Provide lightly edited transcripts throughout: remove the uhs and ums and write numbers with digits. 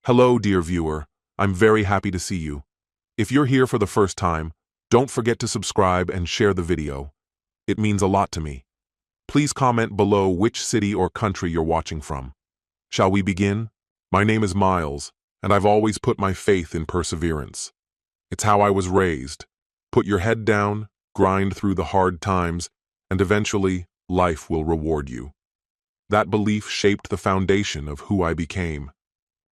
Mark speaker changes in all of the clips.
Speaker 1: Hello, dear viewer. I'm very happy to see you. If you're here for the first time, don't forget to subscribe and share the video. It means a lot to me. Please comment below which city or country you're watching from. Shall we begin? My name is Miles, and I've always put my faith in perseverance. It's how I was raised. Put your head down, grind through the hard times, and eventually, life will reward you. That belief shaped the foundation of who I became.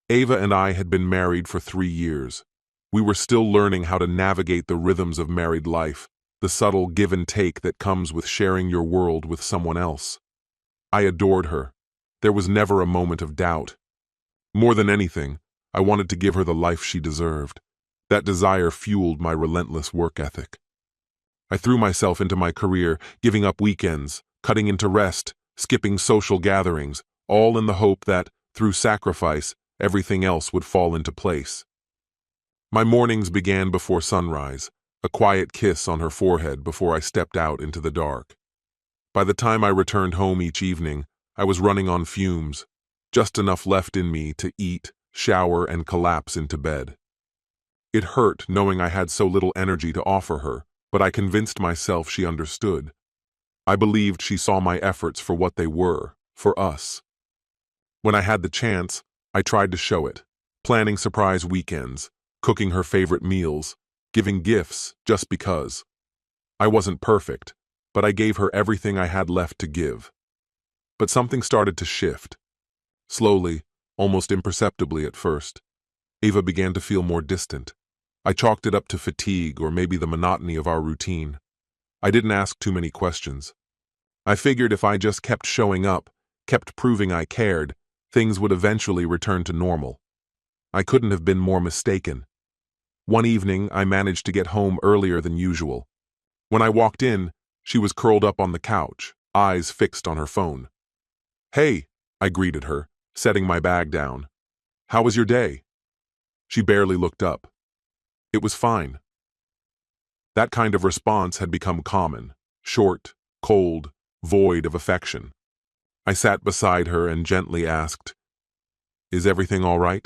Speaker 1: Ava and I had been married for 3 years. We were still learning how to navigate the rhythms of married life, the subtle give and take that comes with sharing your world with someone else. I adored her. There was never a moment of doubt. More than anything, I wanted to give her the life she deserved. That desire fueled my relentless work ethic. I threw myself into my career, giving up weekends, cutting into rest, skipping social gatherings, all in the hope that, through sacrifice, everything else would fall into place. My mornings began before sunrise, a quiet kiss on her forehead before I stepped out into the dark. By the time I returned home each evening, I was running on fumes, just enough left in me to eat, shower, and collapse into bed. It hurt knowing I had so little energy to offer her, but I convinced myself she understood. I believed she saw my efforts for what they were, for us. When I had the chance, I tried to show it, planning surprise weekends, cooking her favorite meals, giving gifts just because. I wasn't perfect, but I gave her everything I had left to give. But something started to shift. Slowly, almost imperceptibly at first, Ava began to feel more distant. I chalked it up to fatigue or maybe the monotony of our routine. I didn't ask too many questions. I figured if I just kept showing up, kept proving I cared, things would eventually return to normal. I couldn't have been more mistaken. One evening, I managed to get home earlier than usual. When I walked in, she was curled up on the couch, eyes fixed on her phone. "Hey," I greeted her, setting my bag down. "How was your day?" She barely looked up. "It was fine." That kind of response had become common, short, cold, void of affection. I sat beside her and gently asked, "Is everything all right?"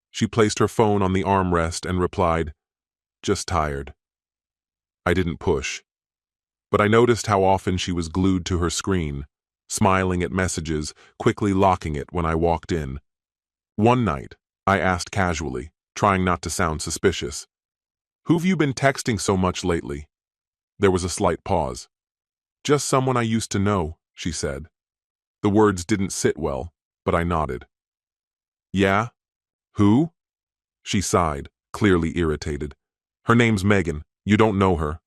Speaker 1: She placed her phone on the armrest and replied, "Just tired." I didn't push, but I noticed how often she was glued to her screen, smiling at messages, quickly locking it when I walked in. One night, I asked casually, trying not to sound suspicious, "Who've you been texting so much lately?" There was a slight pause. "Just someone I used to know," she said. The words didn't sit well, but I nodded. "Yeah? Who?" She sighed, clearly irritated. "Her name's Megan. You don't know her."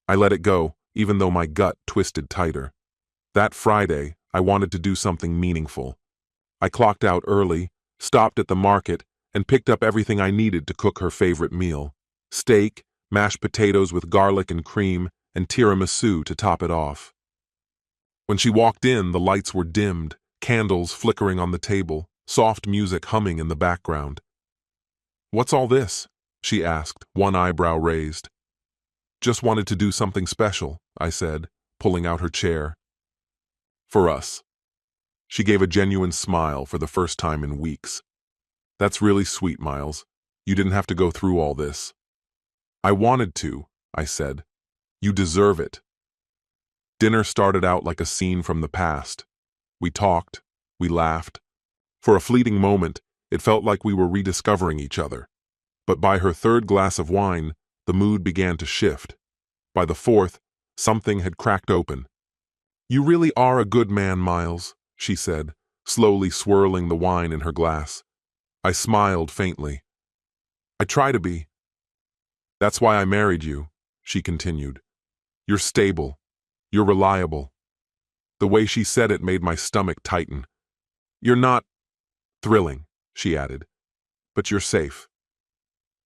Speaker 1: I let it go, even though my gut twisted tighter. That Friday, I wanted to do something meaningful. I clocked out early, stopped at the market, and picked up everything I needed to cook her favorite meal. Steak, mashed potatoes with garlic and cream, and tiramisu to top it off. When she walked in, the lights were dimmed, candles flickering on the table, soft music humming in the background. "What's all this?" she asked, one eyebrow raised. "Just wanted to do something special," I said, pulling out her chair. "For us." She gave a genuine smile for the first time in weeks. "That's really sweet, Miles. You didn't have to go through all this." "I wanted to," I said. "You deserve it." Dinner started out like a scene from the past. We talked, we laughed. For a fleeting moment, it felt like we were rediscovering each other. But by her third glass of wine, the mood began to shift. By the fourth, something had cracked open. "You really are a good man, Miles," she said, slowly swirling the wine in her glass. I smiled faintly. "I try to be." "That's why I married you," she continued. "You're stable. You're reliable." The way she said it made my stomach tighten. "You're not thrilling," she added, "but you're safe."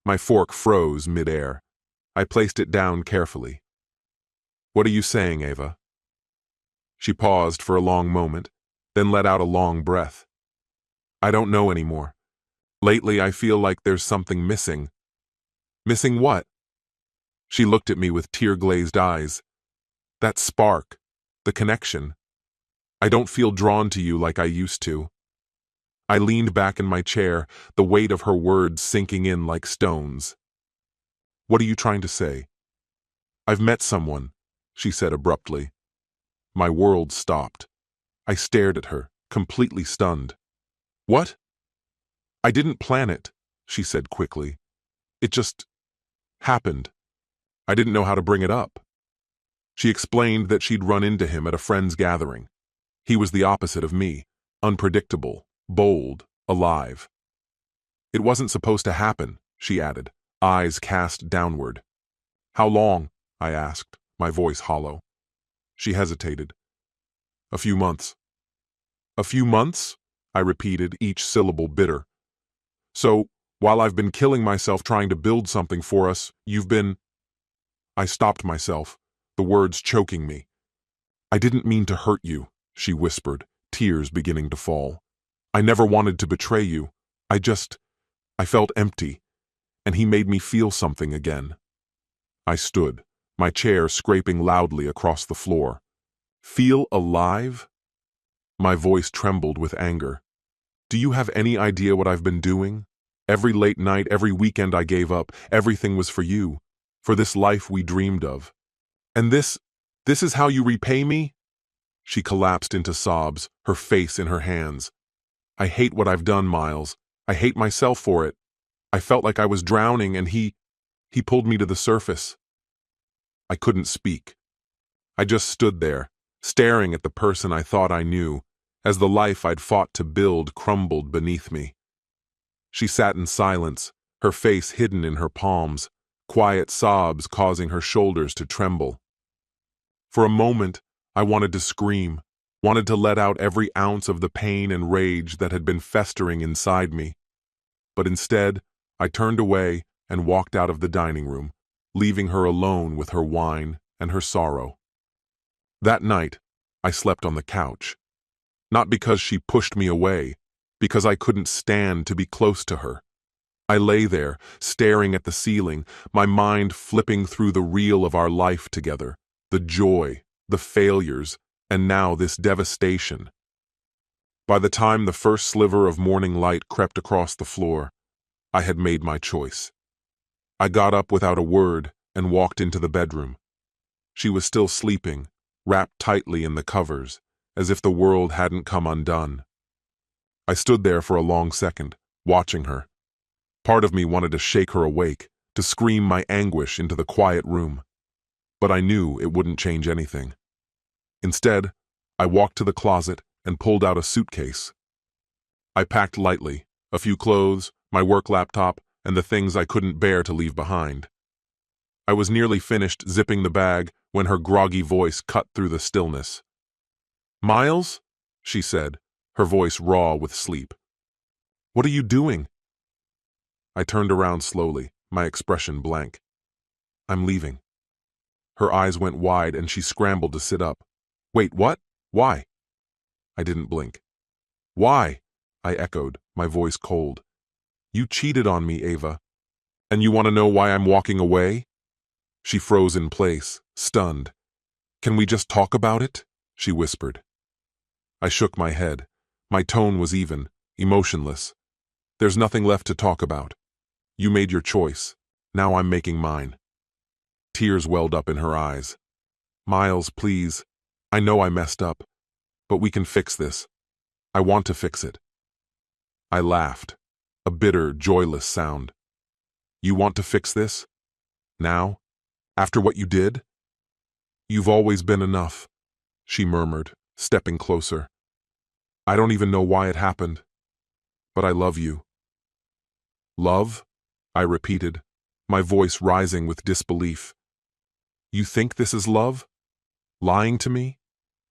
Speaker 1: My fork froze mid-air. I placed it down carefully. "What are you saying, Ava?" She paused for a long moment, then let out a long breath. "I don't know anymore. Lately, I feel like there's something missing." "Missing what?" She looked at me with tear-glazed eyes. "That spark, the connection. I don't feel drawn to you like I used to." I leaned back in my chair, the weight of her words sinking in like stones. "What are you trying to say?" "I've met someone," she said abruptly. My world stopped. I stared at her, completely stunned. "What?" "I didn't plan it," she said quickly. "It just happened. I didn't know how to bring it up." She explained that she'd run into him at a friend's gathering. He was the opposite of me, unpredictable, bold, alive. "It wasn't supposed to happen," she added, eyes cast downward. "How long?" I asked, my voice hollow. She hesitated. "A few months." "A few months?" I repeated, each syllable bitter. "So, while I've been killing myself trying to build something for us, you've been—" I stopped myself, the words choking me. "I didn't mean to hurt you," she whispered, tears beginning to fall. "I never wanted to betray you. I felt empty, and he made me feel something again." I stood, my chair scraping loudly across the floor. "Feel alive?" My voice trembled with anger. "Do you have any idea what I've been doing? Every late night, every weekend I gave up, everything was for you, for this life we dreamed of. And this is how you repay me?" She collapsed into sobs, her face in her hands. "I hate what I've done, Miles. I hate myself for it. I felt like I was drowning and he pulled me to the surface." I couldn't speak. I just stood there, staring at the person I thought I knew, as the life I'd fought to build crumbled beneath me. She sat in silence, her face hidden in her palms, quiet sobs causing her shoulders to tremble. For a moment, I wanted to scream, wanted to let out every ounce of the pain and rage that had been festering inside me. But instead, I turned away and walked out of the dining room, leaving her alone with her wine and her sorrow. That night, I slept on the couch. Not because she pushed me away, because I couldn't stand to be close to her. I lay there, staring at the ceiling, my mind flipping through the reel of our life together, the joy, the failures, and now this devastation. By the time the first sliver of morning light crept across the floor, I had made my choice. I got up without a word and walked into the bedroom. She was still sleeping, wrapped tightly in the covers, as if the world hadn't come undone. I stood there for a long second, watching her. Part of me wanted to shake her awake, to scream my anguish into the quiet room. But I knew it wouldn't change anything. Instead, I walked to the closet and pulled out a suitcase. I packed lightly, a few clothes, my work laptop, and the things I couldn't bear to leave behind. I was nearly finished zipping the bag when her groggy voice cut through the stillness. "Miles?" she said, her voice raw with sleep. "What are you doing?" I turned around slowly, my expression blank. "I'm leaving." Her eyes went wide and she scrambled to sit up. "Wait, what? Why?" I didn't blink. "Why?" I echoed, my voice cold. "You cheated on me, Ava. And you want to know why I'm walking away?" She froze in place, stunned. "Can we just talk about it?" she whispered. I shook my head. My tone was even, emotionless. "There's nothing left to talk about. You made your choice. Now I'm making mine." Tears welled up in her eyes. "Miles, please. I know I messed up. But we can fix this. I want to fix it." I laughed, a bitter, joyless sound. "You want to fix this? Now? After what you did?" "You've always been enough," she murmured, stepping closer. "I don't even know why it happened, but I love you." "Love?" I repeated, my voice rising with disbelief. "You think this is love? Lying to me?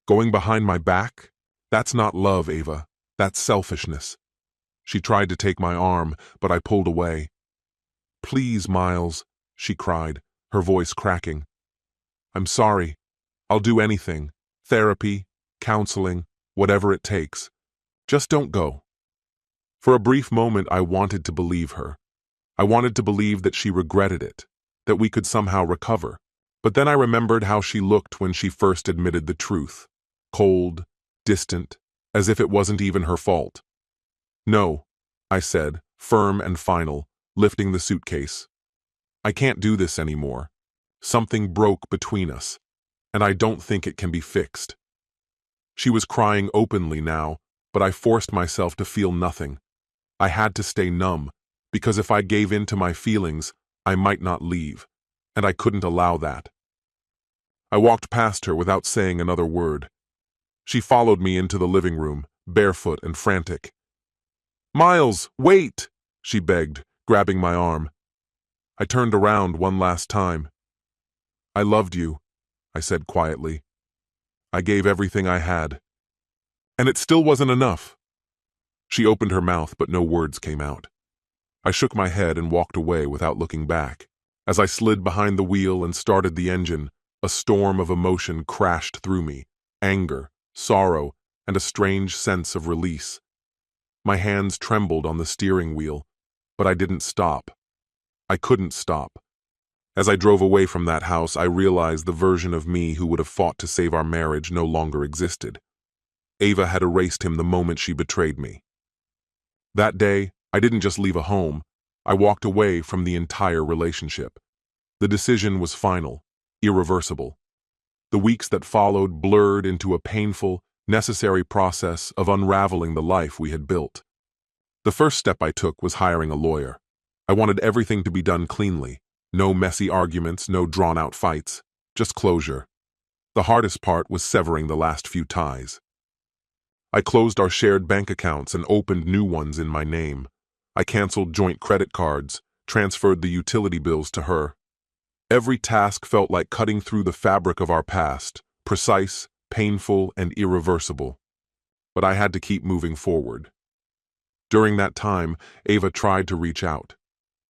Speaker 1: Going behind my back? That's not love, Ava. That's selfishness." She tried to take my arm, but I pulled away. "Please, Miles," she cried, her voice cracking. "I'm sorry. I'll do anything. Therapy, counseling, whatever it takes. Just don't go." For a brief moment, I wanted to believe her. I wanted to believe that she regretted it, that we could somehow recover. But then I remembered how she looked when she first admitted the truth. Cold, distant, as if it wasn't even her fault. No, I said, firm and final, lifting the suitcase. I can't do this anymore. Something broke between us, and I don't think it can be fixed. She was crying openly now, but I forced myself to feel nothing. I had to stay numb, because if I gave in to my feelings, I might not leave, and I couldn't allow that. I walked past her without saying another word. She followed me into the living room, barefoot and frantic. "Miles, wait!" she begged, grabbing my arm. I turned around one last time. "I loved you," I said quietly. "I gave everything I had. And it still wasn't enough." She opened her mouth, but no words came out. I shook my head and walked away without looking back. As I slid behind the wheel and started the engine, a storm of emotion crashed through me: anger, sorrow, and a strange sense of release. My hands trembled on the steering wheel, but I didn't stop. I couldn't stop. As I drove away from that house, I realized the version of me who would have fought to save our marriage no longer existed. Ava had erased him the moment she betrayed me. That day, I didn't just leave a home, I walked away from the entire relationship. The decision was final, irreversible. The weeks that followed blurred into a painful, necessary process of unraveling the life we had built. The first step I took was hiring a lawyer. I wanted everything to be done cleanly. No messy arguments, no drawn-out fights, just closure. The hardest part was severing the last few ties. I closed our shared bank accounts and opened new ones in my name. I canceled joint credit cards, transferred the utility bills to her. Every task felt like cutting through the fabric of our past, precise, painful, and irreversible. But I had to keep moving forward. During that time, Ava tried to reach out.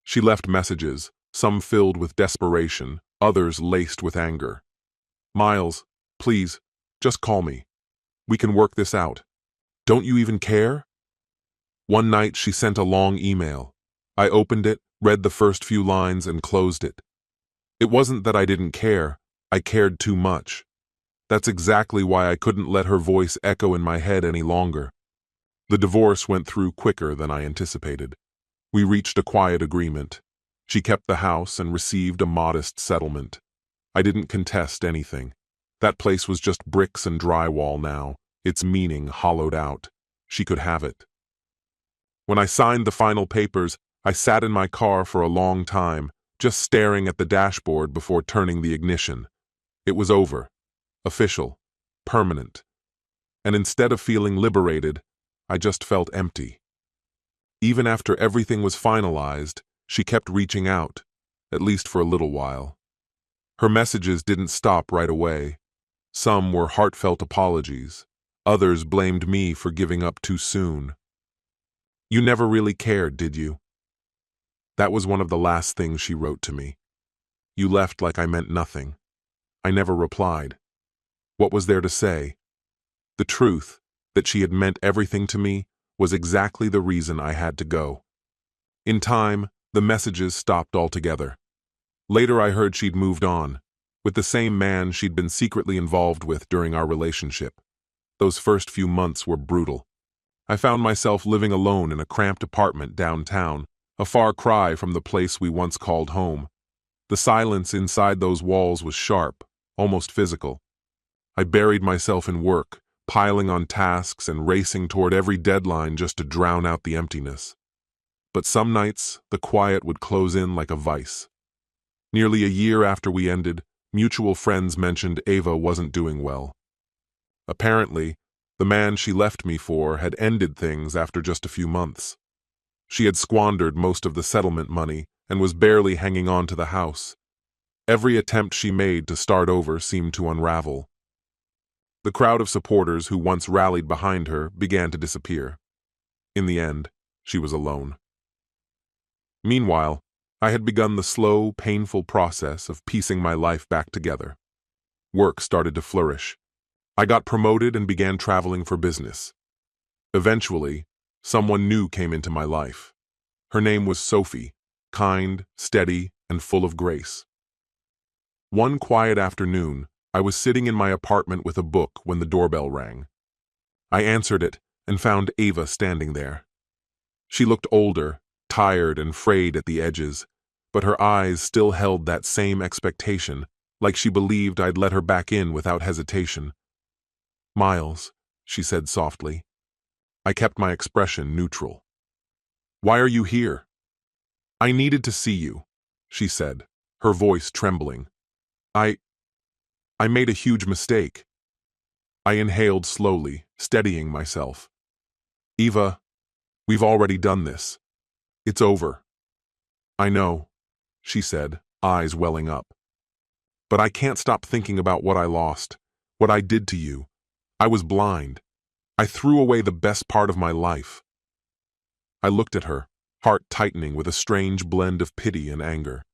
Speaker 1: She left messages, some filled with desperation, others laced with anger. "Miles, please, just call me. We can work this out. Don't you even care?" One night she sent a long email. I opened it, read the first few lines, and closed it. It wasn't that I didn't care, I cared too much. That's exactly why I couldn't let her voice echo in my head any longer. The divorce went through quicker than I anticipated. We reached a quiet agreement. She kept the house and received a modest settlement. I didn't contest anything. That place was just bricks and drywall now, its meaning hollowed out. She could have it. When I signed the final papers, I sat in my car for a long time, just staring at the dashboard before turning the ignition. It was over. Official. Permanent. And instead of feeling liberated, I just felt empty. Even after everything was finalized, she kept reaching out, at least for a little while. Her messages didn't stop right away. Some were heartfelt apologies. Others blamed me for giving up too soon. "You never really cared, did you?" That was one of the last things she wrote to me. "You left like I meant nothing." I never replied. What was there to say? The truth, that she had meant everything to me, was exactly the reason I had to go. In time, the messages stopped altogether. Later I heard she'd moved on, with the same man she'd been secretly involved with during our relationship. Those first few months were brutal. I found myself living alone in a cramped apartment downtown, a far cry from the place we once called home. The silence inside those walls was sharp, almost physical. I buried myself in work, piling on tasks and racing toward every deadline just to drown out the emptiness. But some nights, the quiet would close in like a vice. Nearly a year after we ended, mutual friends mentioned Ava wasn't doing well. Apparently, the man she left me for had ended things after just a few months. She had squandered most of the settlement money and was barely hanging on to the house. Every attempt she made to start over seemed to unravel. The crowd of supporters who once rallied behind her began to disappear. In the end, she was alone. Meanwhile, I had begun the slow, painful process of piecing my life back together. Work started to flourish. I got promoted and began traveling for business. Eventually, someone new came into my life. Her name was Sophie, kind, steady, and full of grace. One quiet afternoon, I was sitting in my apartment with a book when the doorbell rang. I answered it and found Ava standing there. She looked older, tired and frayed at the edges, but her eyes still held that same expectation, like she believed I'd let her back in without hesitation. "Miles," she said softly. I kept my expression neutral. "Why are you here?" "I needed to see you," she said, her voice trembling. I made a huge mistake." I inhaled slowly, steadying myself. "Eva, we've already done this. It's over." "I know," she said, eyes welling up. "But I can't stop thinking about what I lost, what I did to you. I was blind. I threw away the best part of my life." I looked at her, heart tightening with a strange blend of pity and anger.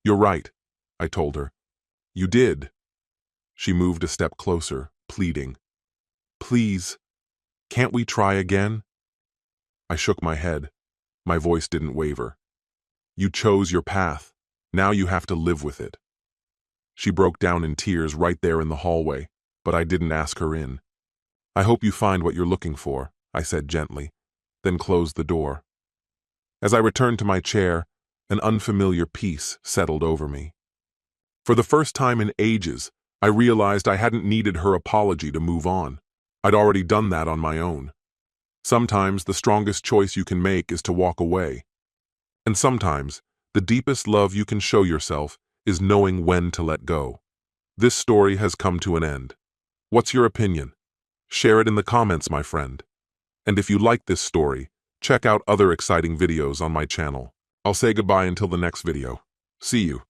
Speaker 1: "You're right," I told her. "You did." She moved a step closer, pleading. "Please, can't we try again?" I shook my head. My voice didn't waver. "You chose your path. Now you have to live with it." She broke down in tears right there in the hallway, but I didn't ask her in. "I hope you find what you're looking for," I said gently, then closed the door. As I returned to my chair, an unfamiliar peace settled over me. For the first time in ages, I realized I hadn't needed her apology to move on. I'd already done that on my own. Sometimes the strongest choice you can make is to walk away. And sometimes the deepest love you can show yourself is knowing when to let go. This story has come to an end. What's your opinion? Share it in the comments, my friend. And if you like this story, check out other exciting videos on my channel. I'll say goodbye until the next video. See you.